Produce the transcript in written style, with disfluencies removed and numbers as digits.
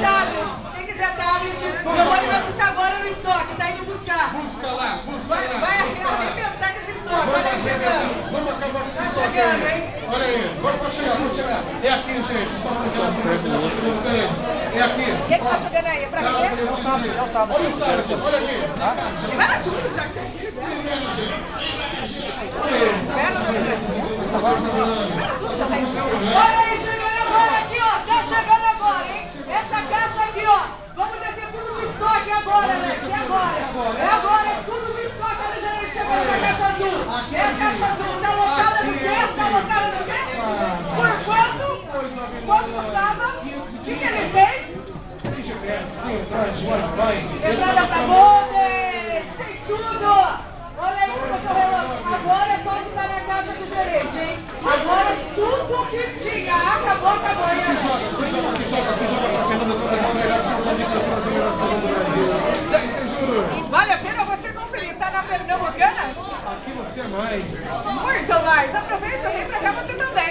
tablet, quem quiser tablet, o Giovanni vai buscar agora no estoque, tá indo buscar. Busca lá, busca lá. Vai arrebentar com esse estoque, olha aí chegando. Vamos acabar com esse Tá estoque chegando, aí. hein? Olha aí, pode chegar, pode chegar. É aqui, gente, só para aquela coisa. É aqui. O que tá chegando aí? É pra quê? Olha os tablet, olha aqui. Libera tudo já que tem aqui, libera. Libera tudo já tá aí. Olha aí, chegando agora aqui, ó. Tá chegando agora, hein? Essa caixa aqui, ó. Vamos descer tudo no estoque agora, né? É agora. É agora, é tudo no estoque. Olha, gerente, chegando na caixa azul. É a caixa azul. Tá lotada do quê? Tá lotada do quê? Por quanto? Quanto custava? O que ele tem? Entrada pra modem! Tem tudo! Olha aí, professor Relâmpago. Agora é só o que tá na caixa do gerente, hein? Agora tudo que tinha. Acabou. Se joga pra Fernando trazer o melhor salão de literatura do Brasil. Vale a pena você conferir. Tá na Pernambucanas? Aqui você é mais. Muito mais. Aproveite e vem pra cá você também.